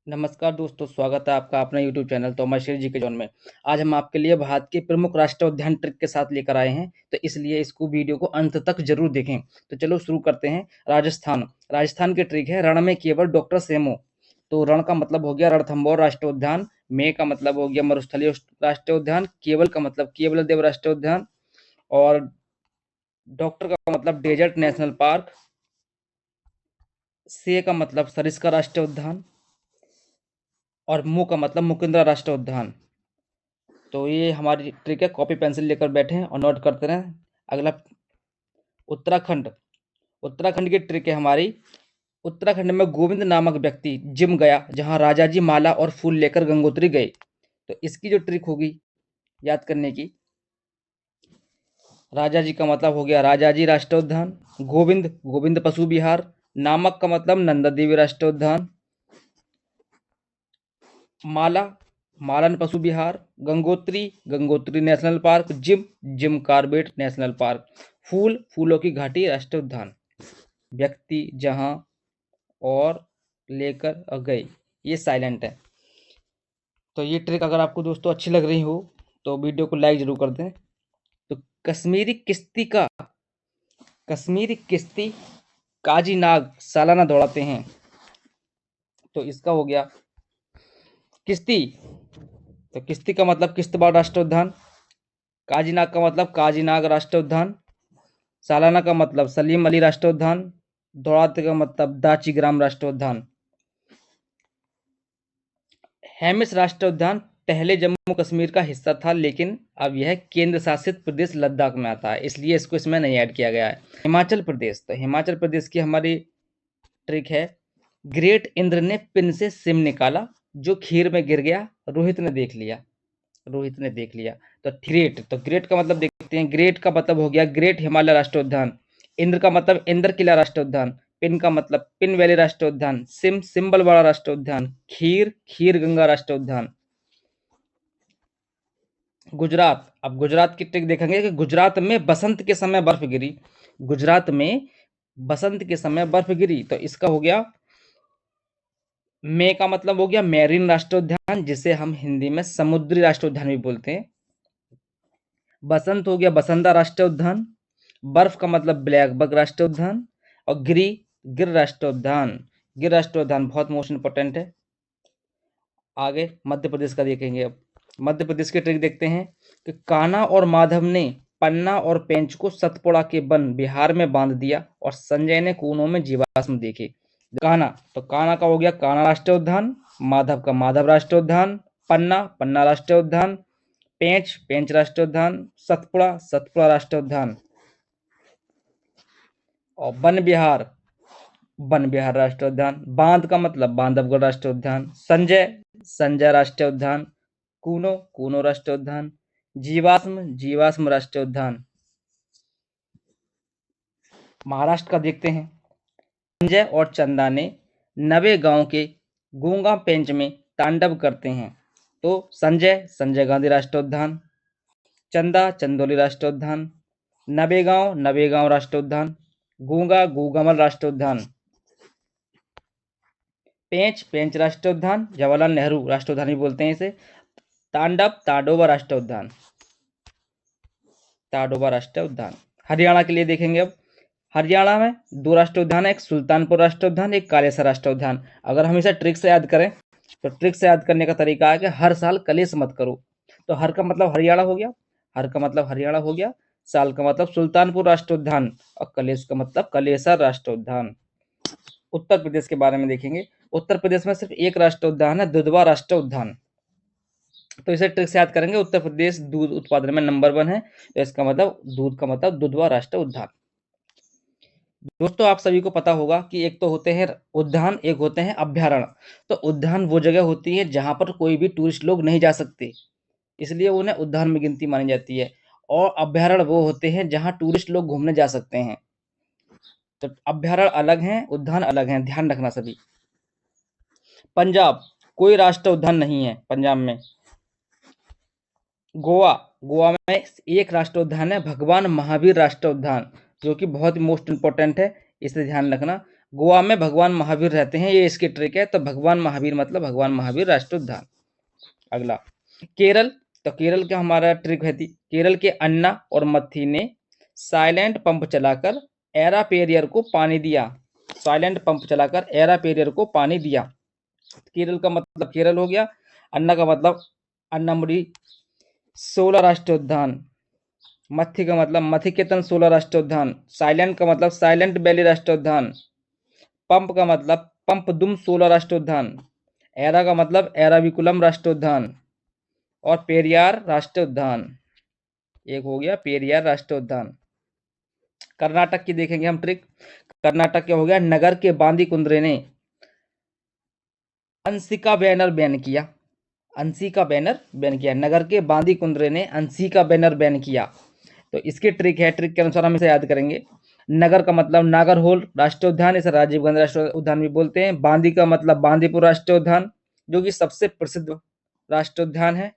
नमस्कार दोस्तों, स्वागत है आपका अपना यूट्यूब चैनल तोमाशेर जी के जोन में। आज हम आपके लिए भारत के प्रमुख राष्ट्रीय उद्यान ट्रिक के साथ लेकर आए हैं, तो इसलिए इसको वीडियो को अंत तक जरूर देखें। तो चलो शुरू करते हैं। राजस्थान की ट्रिक है रण में केवल डॉक्टर सेमो। तो रण का मतलब हो गया रणथंभौर राष्ट्रीय उद्यान, में का मतलब हो गया मरुस्थलीय राष्ट्रीय उद्यान, केवल का मतलब केवल देव राष्ट्रीय उद्यान, और डॉक्टर का मतलब डेजर्ट नेशनल पार्क, से का मतलब सरिस्का राष्ट्रीय उद्यान, और मु का मतलब मुकिंद्रा राष्ट्रीय उद्यान। तो ये हमारी ट्रिक है, कॉपी पेंसिल लेकर बैठें और नोट करते रहें। अगला उत्तराखंड। उत्तराखंड की ट्रिक है हमारी। उत्तराखंड में गोविंद नामक व्यक्ति जिम गया जहां राजाजी माला और फूल लेकर गंगोत्री गए। तो इसकी जो ट्रिक होगी याद करने की, राजाजी का मतलब हो गया राजाजी राष्ट्रीय उद्यान, गोविंद गोविंद पशु विहार, नामक का मतलब नंदा देवी राष्ट्रीय उद्यान, माला मालन पशु विहार, Gangotri Gangotri national park, Jim Jim Corbett national park, फूल फूलों की घाटी राष्ट्रीय उद्यान, व्यक्ति जहां और लेकर गए, ये साइलेंट है। तो ये ट्रिक अगर आपको दोस्तों अच्छी लग रही हो तो वीडियो को लाइक जरूर कर दें। तो कश्मीरी किश्ती काजी नाग सालाना दौड़ाते हैं। तो इसका हो गया किश्ती, तो किश्ती का मतलब किश्तवाड़ राष्ट्रीय उद्यान, काजीनाग का मतलब काजीनाग राष्ट्रीय उद्यान, सालाना का मतलब सलीम अली राष्ट्रीय उद्यान, दौड़ाते का मतलब दाची ग्राम राष्ट्रीय उद्यान। हेमिस राष्ट्रीय उद्यान पहले जम्मू कश्मीर का हिस्सा था, लेकिन अब यह केंद्र शासित प्रदेश लद्दाख में आता है, इसलिए इसको इसमें नहीं ऐड किया गया है। हिमाचल प्रदेश। तो हिमाचल प्रदेश की हमारी ट्रिक है, ग्रेट इंद्र ने पिन से सिम निकाला, जो खीर में गिर गया रोहित ने देख लिया। रोहित ने देख लिया। तो ग्रेट का मतलब देखते हैं। ग्रेट का मतलब हो गया ग्रेट हिमालय राष्ट्रीय उद्यान, इंद्र का मतलब इंद्र किला राष्ट्रीय उद्यान, पिन का मतलब पिन वैली राष्ट्रीय उद्यान, सिम सिंबलवाड़ा राष्ट्रीय उद्यान, खीर खीर गंगा राष्ट्रीय उद्यान। गुजरात। अब गुजरात की ट्रिक देखेंगे कि गुजरात में बसंत के समय बर्फ गिरी। गुजरात में बसंत के समय बर्फ गिरी, तो इसका हो गया मे का मतलब हो गया मैरीन राष्ट्रीय उद्यान, जिसे हम हिंदी में समुद्री राष्ट्रीय उद्यान भी बोलते हैं। बसंत हो गया बसंता राष्ट्रीय उद्यान, बर्फ का मतलब ब्लैक बक राष्ट्रीय उद्यान, और गिर राष्ट्रीय उद्यान। गिर राष्ट्रीय उद्यान बहुत मोस्ट इंपोर्टेंट है। आगे मध्य प्रदेश का देखेंगे। अब मध्य प्रदेश की ट्रिक देखते हैं कि कान्हा और माधव ने पन्ना और पेंच को सतपुड़ा के वन बिहार में बांध दिया और संजय ने कोनों में जीवाश्म देखे। कान्हा, तो कान्हा का हो गया कान्हा राष्ट्रीय उद्यान, माधव का माधव राष्ट्रीय उद्यान, पन्ना पन्ना राष्ट्रीय उद्यान, पेंच पेंच राष्ट्रीय उद्यान, सतपुड़ा सतपुड़ा राष्ट्रीय उद्यान, और वन बिहार राष्ट्रीय उद्यान, बांध का मतलब बांधवगढ़ राष्ट्रीय उद्यान, संजय राष्ट्रीय उद्यान, कूनो राष्ट्रीय उद्यान, जीवाश्म राष्ट्रीय उद्यान। महाराष्ट्र का देखते हैं। संजय और चंदा ने नवे गांव के गूंगा पेंच में तांडव करते हैं। तो संजय गांधी राष्ट्रीय उद्यान, चंदा चंदौली राष्ट्रीय उद्यान, नवेगांव राष्ट्रीय उद्यान, गूंगा गूगामल राष्ट्रीय उद्यान, पेंच राष्ट्रीय उद्यान, जवाहरलाल नेहरू राष्ट्रीय उद्यान भी बोलते हैं इसे, ताडोबा राष्ट्रीय उद्यान, हरियाणा के लिए देखेंगे। अब हरियाणा में दो राष्ट्रीय उद्यान है, एक सुल्तानपुर राष्ट्रीय उद्यान, एक कालेसर राष्ट्रीय उद्यान। अगर हम इसे ट्रिक से याद करें तो ट्रिक से याद करने का तरीका है कि हर साल कलेश मत करो। तो हर का मतलब हरियाणा हो गया, साल का मतलब सुल्तानपुर राष्ट्रीय उद्यान, और कलेश का मतलब कलेसर राष्ट्रीय उद्यान। उत्तर प्रदेश के बारे में देखेंगे। उत्तर प्रदेश में सिर्फ एक राष्ट्रीय उद्यान है, दुधवा राष्ट्रीय उद्यान। तो इसे ट्रिक से याद करेंगे। उत्तर प्रदेश दूध उत्पादन में नंबर 1 है, तो इसका मतलब दूध का मतलब दुधवा राष्ट्रीय उद्यान। दोस्तों आप सभी को पता होगा कि एक तो होते हैं उद्यान, एक होते हैं अभ्यारण्य। तो उद्यान वो जगह होती है जहां पर कोई भी टूरिस्ट लोग नहीं जा सकते, इसलिए उन्हें उद्यान में गिनती मानी जाती है। और अभ्यारण्य वो होते हैं जहां टूरिस्ट लोग घूमने जा सकते हैं। तो अभ्यारण्य अलग हैं, उद्यान अलग हैं, ध्यान रखना सभी। पंजाब, कोई राष्ट्रीय उद्यान नहीं है पंजाब में। गोवा में एक राष्ट्रीय उद्यान है, भगवान महावीर राष्ट्रीय उद्यान, जो कि बहुत ही मोस्ट इंपोर्टेंट है, इसे ध्यान रखना। गोवा में भगवान महावीर रहते हैं, ये इसकी ट्रिक है। तो भगवान महावीर मतलब भगवान महावीर राष्ट्रीय उद्यान। अगला केरल, तो केरल का हमारा ट्रिक है थी, केरल के अन्ना और मथी ने साइलेंट पंप चलाकर एरापेरियर को पानी दिया। साइलेंट पंप चलाकर एरापेरियर को पानी दिया। केरल का मतलब केरल हो गया, अन्ना का मतलब अन्नामुडी 16 राष्ट्रीय उद्यान, मथी का मतलब मथिकेतन 16 राष्ट्रीय उद्यान, साइलेंट का मतलब साइलेंट वैली राष्ट्रीय उद्यान, पंप का मतलब पंपदुम 16 राष्ट्रीय उद्यान, एरा का मतलब एराविकुलम राष्ट्रीय उद्यान और पेरियार राष्ट्रीय उद्यान। एक हो गया पेरियार राष्ट्रीय उद्यान। कर्नाटक की देखेंगे हम ट्रिक। कर्नाटक क्या हो गया, नगर के बांदी कुंद्रे ने अंशिका बैनर बैन किया। अंशी का बैनर बैन किया, नगर के बांदी कुंद्रे ने अंशी का बैनर बैन किया। तो इसकी ट्रिक है, ट्रिक के अनुसार हम इसे याद करेंगे। नगर का मतलब नागरहोल राष्ट्रीय उद्यान, इसे राजीव गांधी राष्ट्रीय उद्यान भी बोलते हैं। बांदी का मतलब बांदीपुर राष्ट्रीय उद्यान, जो कि सबसे प्रसिद्ध राष्ट्रीय उद्यान है।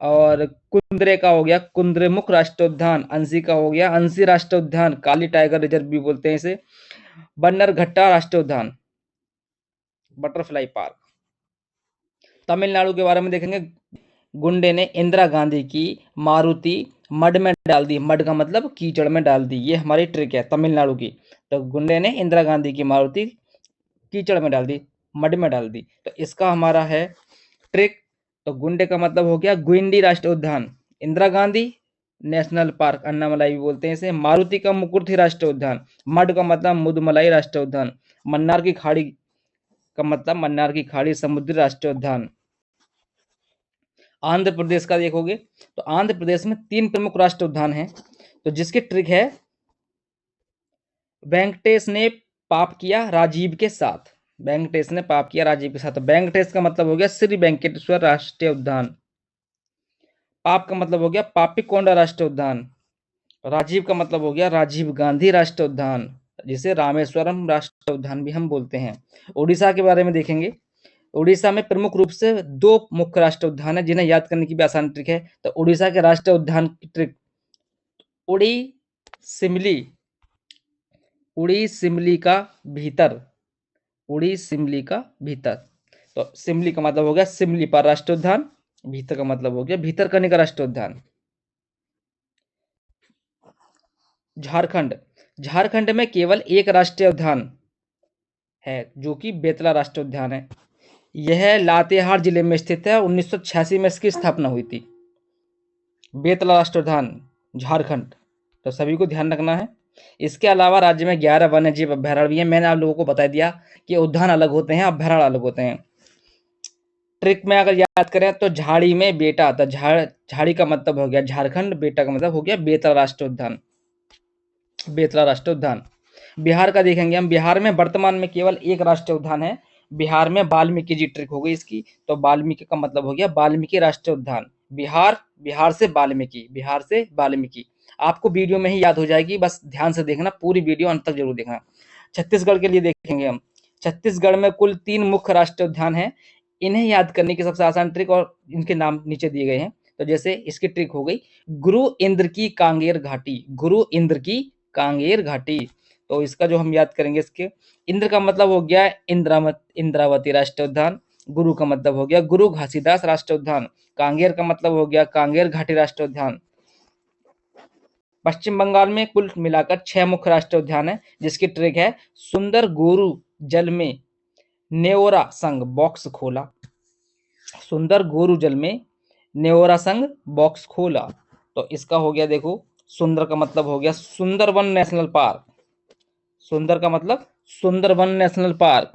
और कुंद्रे का हो गया कुंद्रेमुख राष्ट्रीय उद्यान, अंशी का हो गया अंशी राष्ट्रीय उद्यान, काली टाइगर रिजर्व भी बोलते हैं इसे। बन्नरघट्टा राष्ट्रीय उद्यान, बटरफ्लाई पार्क। तमिलनाडु के बारे में देखेंगे। गुंडे ने इंदिरा गांधी की मारुति मड में डाल दी। मड का मतलब कीचड़ में डाल दी, ये हमारी ट्रिक है तमिलनाडु की। तो गुंडे ने इंदिरा गांधी की मारुति कीचड़ में डाल दी, मड में डाल दी। तो इसका हमारा है ट्रिक। तो गुंडे का मतलब हो गया गुइंडी राष्ट्रीय उद्यान, इंदिरा गांधी नेशनल पार्क अन्नामलाई भी बोलते हैं इसे, मारुति का मुकुर्थी राष्ट्रीय उद्यान, मड का मतलब मुदमलाई राष्ट्रीय उद्यान, मन्नार की खाड़ी का मतलब मन्नार की खाड़ी समुद्री राष्ट्रीय उद्यान। आंध्र प्रदेश का देखोगे तो आंध्र प्रदेश में 3 प्रमुख राष्ट्रीय उद्यान हैं। तो जिसकी ट्रिक है, वेंकटेश ने पाप किया राजीव के साथ। वेंकटेश ने पाप किया राजीव के साथ। तो वेंकटेश का मतलब हो गया श्री वेंकटेश्वर राष्ट्रीय उद्यान, पाप का मतलब हो गया पापीकोंडा राष्ट्रीय उद्यान, राजीव का मतलब हो गया राजीव गांधी राष्ट्रीय उद्यान, जिसे रामेश्वरम राष्ट्रीय उद्यान भी हम बोलते हैं। उड़ीसा के बारे में देखेंगे। उड़ीसा में प्रमुख रूप से 2 मुख्य राष्ट्रीय उद्यान है, जिन्हें याद करने की भी आसान ट्रिक है। तो उड़ीसा के राष्ट्रीय उद्यान की ट्रिक, उड़ी सिमली, उड़ी सिमली का भीतर, उड़ी सिमली का भीतर। तो सिमली का मतलब हो गया सिमली पर राष्ट्रीय उद्यान, भीतर का मतलब हो गया भीतरकनिका राष्ट्रीय उद्यान। झारखंड, झारखंड में केवल एक राष्ट्रीय उद्यान है, जो कि बेतला राष्ट्रीय उद्यान है। यह लातेहार जिले में स्थित है, 1986 में इसकी स्थापना हुई थी। बेतला राष्ट्रीय उद्यान झारखंड, तो सभी को ध्यान रखना है। इसके अलावा राज्य में 11 वन्य जीव अभ्यारण्य भी हैं। मैंने आप लोगों को बता दिया कि उद्यान अलग होते हैं, अभ्यारण्य अलग होते हैं। ट्रिक में अगर याद करें तो झाड़ी में बेटा, तो झाड़ी का मतलब हो गया झारखंड, बेटा का मतलब हो गया बेतला राष्ट्रीय उद्यान, बेतला राष्ट्रीय उद्यान। बिहार का देखेंगे हम। बिहार में वर्तमान में केवल एक राष्ट्रीय उद्यान है। बिहार में वाल्मीकि जी ट्रिक हो गई इसकी। तो वाल्मीकि का मतलब हो गया वाल्मीकि राष्ट्रीय उद्यान। बिहार, बिहार से वाल्मीकि, बिहार से वाल्मीकि। आपको वीडियो में ही याद हो जाएगी, बस ध्यान से देखना, पूरी वीडियो अंत तक जरूर देखना। छत्तीसगढ़ के लिए देखेंगे हम। छत्तीसगढ़ में कुल 3 मुख्य राष्ट्रीय उद्यान हैं। इन्हें याद करने की सबसे आसान ट्रिक, और इनके नाम नीचे दिए गए हैं। तो जैसे इसकी ट्रिक हो गई गुरु इंद्र की कांगेर घाटी, गुरु इंद्र की कांगेर घाटी। तो इसका जो हम याद करेंगे, इसके इंद्र का मतलब हो गया इंद्रावती राष्ट्रीय उद्यान, गुरु का मतलब हो गया गुरु घासीदास राष्ट्रीय उद्यान, कांगेर का मतलब हो गया कांगेर घाटी राष्ट्रीय उद्यान। पश्चिम बंगाल में कुल मिलाकर 6 मुख्य राष्ट्रीय उद्यान है, जिसकी ट्रिक है सुंदर गोरु जल में नेओरा संघ बॉक्स खोला। सुंदर गोरु जल में नेओरा संघ बॉक्स खोला। तो इसका हो गया देखो, सुंदर का मतलब हो गया सुंदरवन नेशनल पार्क, सुंदर का मतलब सुंदरवन नेशनल पार्क,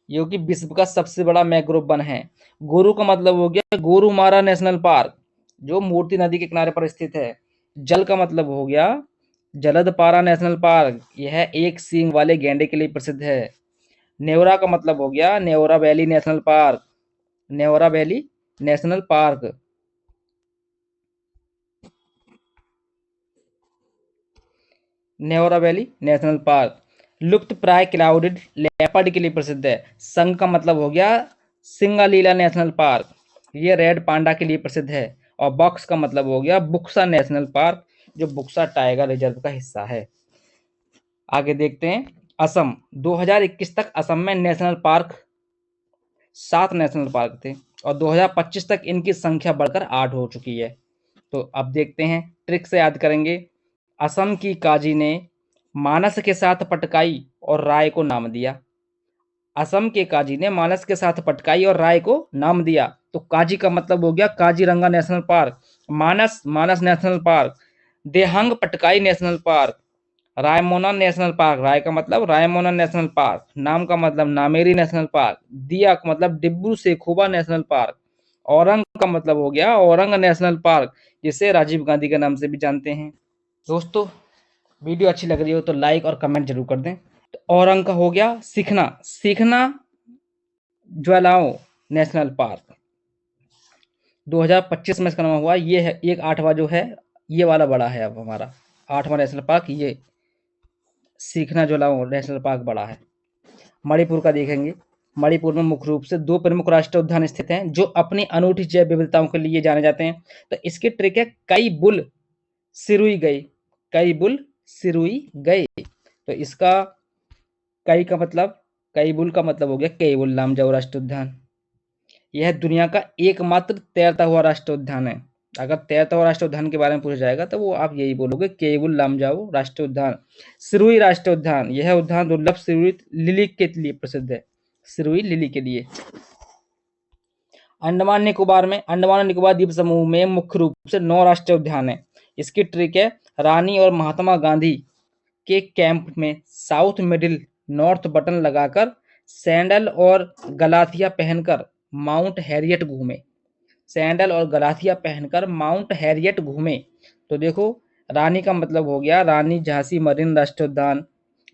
जो कि विश्व का सबसे बड़ा मैंग्रोव वन है। गोरु का मतलब हो गया गोरुमारा नेशनल पार्क, जो मूर्ति नदी के किनारे पर स्थित है। जल का मतलब हो गया जलदपारा नेशनल पार्क, यह एक सींग वाले गैंडे के लिए प्रसिद्ध है। नेवरा का मतलब हो गया Neora valley national park, Neora valley national park. Neora valley national park लुप्त प्राय क्लाउडेड लेपर्ड के लिए प्रसिद्ध है। संघ का मतलब हो गया सिंगालीला नेशनल पार्क, ये रेड पांडा के लिए प्रसिद्ध है। और बॉक्स का मतलब हो गया बुक्सा नेशनल पार्क, जो बुक्सा टाइगर रिजर्व का हिस्सा है। आगे देखते हैं असम 2021 तक असम में नेशनल पार्क 7 नेशनल पार्क थे और 2025 तक इनकी संख्या बढ़कर 8 हो चुकी है। तो अब देखते हैं, ट्रिक से याद करेंगे। असम की काजी ने मानस के साथ पटकाई और राय को नाम दिया। असम के काजी ने मानस के साथ पटकाई और राय को नाम दिया। तो काजी का मतलब हो गया Kaziranga national park, Manas Manas national park, Dehing Patkai national park, Raimona national park, Rai का मतलब रायमोना नेशनल पार्क, नाम का मतलब नामेरी नेशनल पार्क, दिया का मतलब डिब्रू सेखोवा नेशनल पार्क, औरंग का मतलब हो गया औरंग नेशनल पार्क, जिसे राजीव गांधी के नाम से भी जानते हैं। दोस्तों, वीडियो अच्छी लग रही हो तो लाइक और कमेंट जरूर कर दें। तो औरंग का हो गया सीखना, सीखना ज्वालाओं नेशनल पार्क, 2025 में इसका नाम हुआ। ये है एक 8वां जो है, ये वाला बड़ा है। अब हमारा 8वां नेशनल पार्क ये सीखना ज्वालाओं नेशनल पार्क बड़ा है। मणिपुर का देखेंगे। मणिपुर में मुख्य रूप से 2 प्रमुख राष्ट्रीय उद्यान स्थित हैं जो अपनी अनूठी जैव विविधताओं के लिए जाने जाते हैं। तो इसकी ट्रिक है कई बुल सिरुई गई, कई बुल सिरुई गए। तो इसका कई का मतलब, कई बुल का मतलब हो गया केवुल लामजाओ राष्ट्रीय उद्यान। यह दुनिया का एकमात्र तैरता हुआ राष्ट्रीय उद्यान है। अगर तैरता हुआ राष्ट्रीय उद्यान के बारे में पूछा जाएगा तो वो आप यही बोलोगे केवुल लामजाओ राष्ट्रीय उद्यान। सिरुई राष्ट्रीय उद्यान, यह उद्यान दुर्लभ सिरुई लिली के लिए प्रसिद्ध है, सिरुई लिली के लिए। अंडमान निकोबार में, अंडमान निकोबार द्वीप समूह में मुख्य रूप से 9 राष्ट्रीय उद्यान है। इसकी ट्रिक है रानी और महात्मा गांधी के कैंप में साउथ मिडिल नॉर्थ बटन लगाकर सैंडल और गलाथिया पहनकर माउंट हैरियट घूमे, सैंडल और गलाथिया पहनकर माउंट हैरियट घूमे। तो देखो, रानी का मतलब हो गया रानी झांसी मरीन राष्ट्रीय उद्यान,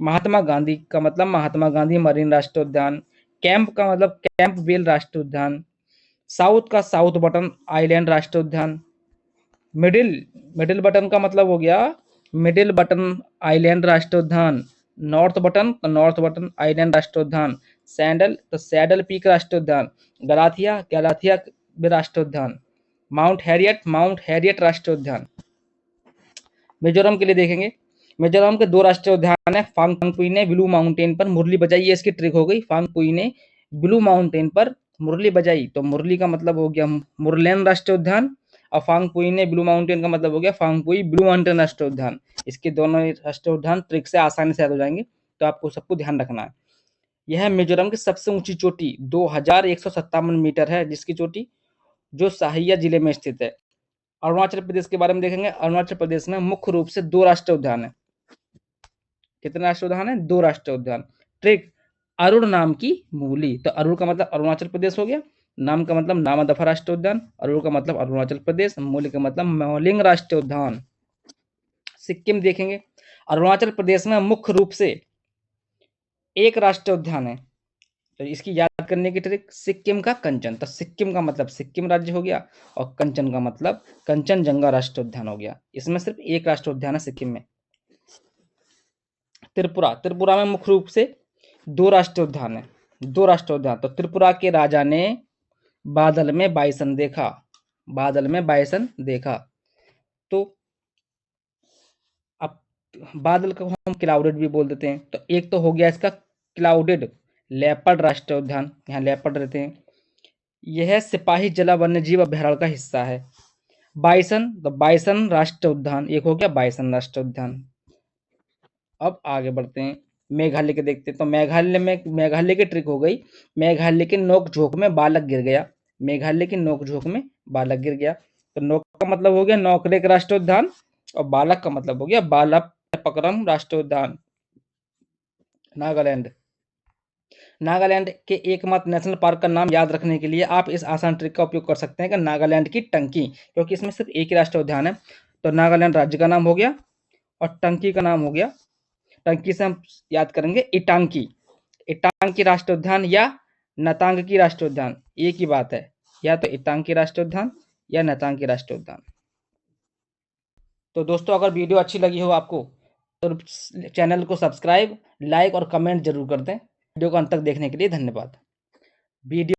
महात्मा गांधी का मतलब महात्मा गांधी मरीन राष्ट्रीय उद्यान, कैंप का मतलब कैंप बेल राष्ट्रीय उद्यान, साउथ का साउथ बटन आइलैंड राष्ट्रीय उद्यान, मिडिल मिडिल बटन का मतलब हो गया मिडिल बटन आइलैंड राष्ट्रीय उद्यान, नॉर्थ बटन तो नॉर्थ बटन आइलैंड राष्ट्रीय उद्यान, सैंडल तो सैडल पीक राष्ट्रीय उद्यान, गलाथिया गलाथिया राष्ट्रीय उद्यान, माउंट हैरियट राष्ट्रीय उद्यान। मिजोरम के लिए देखेंगे। मिजोरम के 2 राष्ट्रीय उद्यान है। फांगपुई ने ब्लू माउंटेन पर मुरली बजाई, ये इसकी ट्रिक हो गई। फांगपुई ने ब्लू माउंटेन पर मुरली बजाई, तो मुरली का मतलब हो गया मुरलेन राष्ट्रीय उद्यान और फांगपुई ने ब्लू माउंटेन का मतलब हो गया फांगपुई ब्लू माउंटेन राष्ट्रीय उद्यान। इसके दोनों राष्ट्रीय उद्यान ट्रिक से आसानी से याद हो जाएंगे, तो आपको सबको ध्यान रखना है। यह मिजोरम की सबसे ऊंची चोटी 2157 मीटर है, जिसकी चोटी जो साहिया जिले में स्थित है। अरुणाचल प्रदेश के बारे में देखेंगे। अरुणाचल प्रदेश में मुख्य रूप से 2 राष्ट्रीय उद्यान है। कितने राष्ट्रीय उद्यान है? 2 राष्ट्रीय उद्यान। ट्रिक अरुण नाम की मूली, तो अरुण का मतलब अरुणाचल प्रदेश हो गया, नाम का मतलब नामदफा राष्ट्रीय उद्यान, अरुण का मतलब अरुणाचल प्रदेश, मूली का मतलब मौलिंग राष्ट्रीय उद्यान। सिक्किम देखेंगे। अरुणाचल प्रदेश में मुख्य रूप से 1 राष्ट्रीय उद्यान है। तो इसकी याद करने की ट्रिक सिक्किम का कंचन, तो सिक्किम का मतलब सिक्किम राज्य हो गया और कंचन का मतलब कंचनजंगा राष्ट्रीय उद्यान हो गया। इसमें सिर्फ 1 राष्ट्रीय उद्यान है सिक्किम में। त्रिपुरा में मुख्य रूप से 2 राष्ट्रीय उद्यान है, 2 राष्ट्रीय उद्यान। तो त्रिपुरा के राजा ने बादल में बाइसन देखा, बादल में बाइसन देखा। तो अब बादल को हम क्लाउडेड भी बोल देते हैं। तो एक तो हो गया इसका क्लाउडेड लेपर्ड राष्ट्रीय उद्यान, यहाँ लेपर्ड रहते हैं। यह सिपाही जला वन्यजीव अभ्यारण्य का हिस्सा है। बाइसन, तो बाइसन राष्ट्रीय उद्यान, एक हो गया बाइसन राष्ट्रीय उद्यान। अब आगे बढ़ते हैं, मेघालय के देखते हैं। तो मेघालय की ट्रिक हो गई, मेघालय के नोक झोंक में बालक गिर गया, मेघालय की नोक झोंक में बालक गिर गया। तो नोक का मतलब हो गया नोकरेक राष्ट्रीय उद्यान और बालक का मतलब हो गया बालापकरम राष्ट्रीय उद्यान। नागालैंड, नागालैंड के एकमात्र नेशनल पार्क का नाम याद रखने के लिए आप इस आसान ट्रिक का उपयोग कर सकते हैं कि नागालैंड की टंकी, क्योंकि इसमें सिर्फ 1 ही राष्ट्रीय उद्यान है। तो नागालैंड राज्य का नाम हो गया और टंकी का नाम हो गया, टंकी से हम याद करेंगे इटांकी, इटांकी राष्ट्रीय उद्यान या नतांगी राष्ट्रीय उद्यान, एक ही बात है, या तो इटांकी राष्ट्रीय उद्यान या नतांगी राष्ट्रीय उद्यान। तो दोस्तों, अगर वीडियो अच्छी लगी हो आपको तो चैनल को सब्सक्राइब, लाइक और कमेंट जरूर कर दें। वीडियो को अंत तक देखने के लिए धन्यवाद। वीडियो